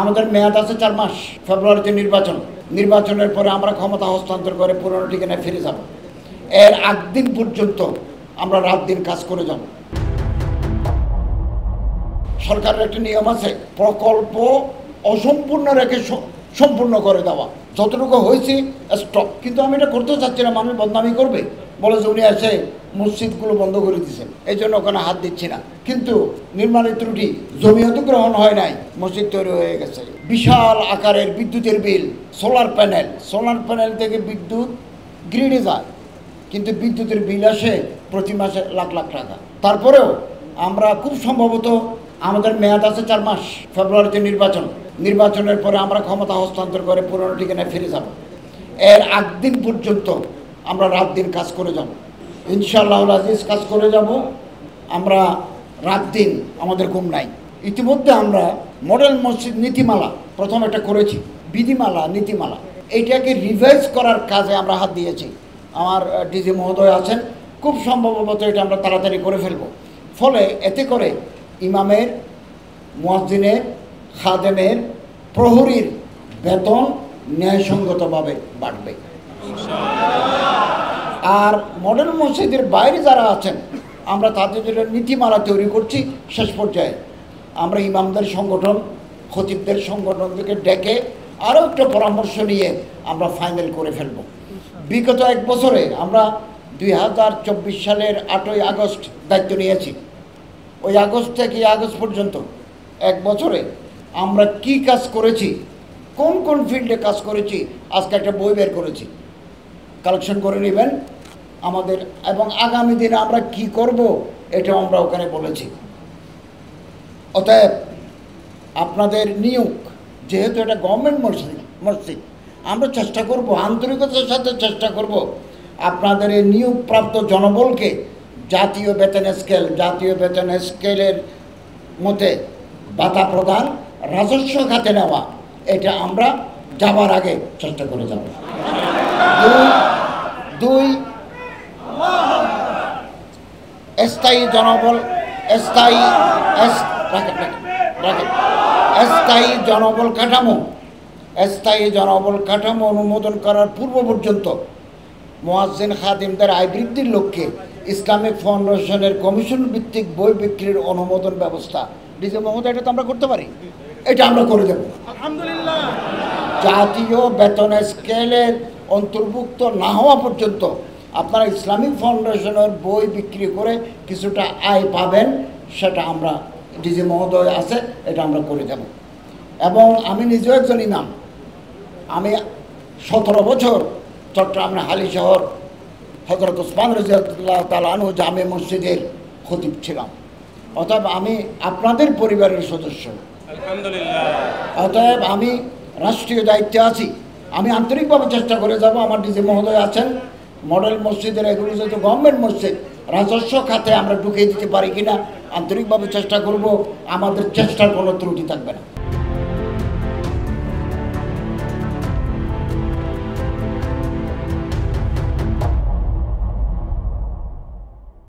আমাদের মেয়াদ আছে 4 মাস। ফেব্রুয়ারিতে নির্বাচনের পরে আমরা ক্ষমতা হস্তান্তর করে পুরনো ঠিকানায় ফিরে যাব। এর আগ দিন পর্যন্ত আমরা রাত দিন কাজ করে যাব। সরকারের একটা নিয়ম আছে, প্রকল্প অসম্পূর্ণ রেখে সম্পূর্ণ করে দেওয়া। যতটুকু হয়েছে স্টপ। কিন্তু আমি এটা করতে চাচ্ছি না, মানুষ বদনামি করবে, বলে যে উনি এসে মসজিদগুলো বন্ধ করে দিয়েছেন, এই জন্য ওখানে হাত দিচ্ছি না। কিন্তু নির্মাণের ত্রুটি, জমি অধিগ্রহণ হয় নাই, মসজিদ তৈরি হয়ে গেছে। বিশাল আকারের বিদ্যুতের বিল, সোলার প্যানেল থেকে বিদ্যুৎ গ্রিডে যায়, কিন্তু বিদ্যুতের বিল আসে প্রতি মাসে লাখ লাখ টাকা। তারপরেও আমরা খুব সম্ভবত, আমাদের মেয়াদ আছে 4 মাস। ফেব্রুয়ারিতে নির্বাচনের পরে আমরা ক্ষমতা হস্তান্তর করে পুরনো ঠিকানায় ফিরে যাব। এর আগ দিন পর্যন্ত আমরা রাত দিন কাজ করে যাব, ইনশাআল্লাহ আজিজ কাজ করে যাব। আমরা রাত দিন, আমাদের ঘুম নাই। ইতিমধ্যে আমরা মডেল মসজিদ নীতিমালা প্রথম একটা করেছি, বিধিমালা নীতিমালা, এইটাকে রিভাইজ করার কাজে আমরা হাত দিয়েছি। আমার ডিজি মহোদয় আছেন, খুব সম্ভবত এটা আমরা তাড়াতাড়ি করে ফেলব। ফলে এতে করে ইমামের, মুয়াজ্জিনের, খাদেমের, প্রহরীর বেতন ন্যায়সঙ্গতভাবে বাড়বে। আর মডেল মসজিদের বাইরে যারা আছেন, আমরা তাদের জন্য নীতিমালা তৈরি করছি। শেষ পর্যায়ে আমরা ইমামদের সংগঠন, খতিবদের সংগঠন থেকে ডেকে আরও একটা পরামর্শ নিয়ে আমরা ফাইনাল করে ফেলব। বিগত 1 বছরে আমরা 2024 সালের 8ই আগস্ট দায়িত্ব নিয়েছি। ওই আগস্ট থেকে আগস্ট পর্যন্ত 1 বছরে আমরা কি কাজ করেছি, কোন কোন ফিল্ডে কাজ করেছি, আজকে একটা বই বের করেছি, কালেকশন করে নেবেন আমাদের। এবং আগামী দিনে আমরা কি করব এটাও আমরা ওখানে বলেছি। অতএব আপনাদের নিয়োগ, যেহেতু এটা গভর্নমেন্ট মসজিদ, আমরা চেষ্টা করব, আন্তরিকতার সাথে চেষ্টা করব আপনাদের এই নিয়োগপ্রাপ্ত জনবলকে জাতীয় বেতন স্কেলের মধ্যে ভাতা প্রদান, রাজস্ব খাতে নেওয়া, এটা আমরা যাবার আগে চেষ্টা করে যাব। দুই, স্থায়ী জনবল কাঠামো অনুমোদন করার পূর্ব পর্যন্ত মুয়াজ্জিন খাদিমদের আয় বৃদ্ধির লক্ষ্যে ইসলামিক ফাউন্ডেশনের কমিশন ভিত্তিক বই বিক্রির অনুমোদন ব্যবস্থা, ডিজি মহোদয়, এটা তো আমরা করতে পারি, এটা আমরা করে দেব। আলহামদুলিল্লাহ। জাতীয় বেতন স্কেলের অন্তর্ভুক্ত না হওয়া পর্যন্ত আপনারা ইসলামিক ফাউন্ডেশনের বই বিক্রি করে কিছুটা আয় পাবেন, সেটা আমরা, ডিজি মহোদয় আছে, এটা আমরা করে দেব। এবং আমি নিজেও একজন ইমাম। আমি 17 বছর চট্টগ্রামের হালি শহর হযরত ওসমান রাদিয়াল্লাহু তাআলা আনহু জামে মসজিদের খতিব ছিলাম। অতএব আমি আপনাদের পরিবারের সদস্য, আলহামদুলিল্লাহ। অতএব আমি রাষ্ট্রীয় দায়িত্বে আছি। আমি আন্তরিকভাবে চেষ্টা করে যাব। আমার ডিজি মহোদয় আছেন, মডেল মসজিদের, এগুলো যেহেতু গভর্নমেন্ট মসজিদ, রাজস্ব খাতে আমরা ঢুকিয়ে দিতে পারি কিনা আন্তরিকভাবে চেষ্টা করব। আমাদের চেষ্টার কোনো ত্রুটি থাকবে না।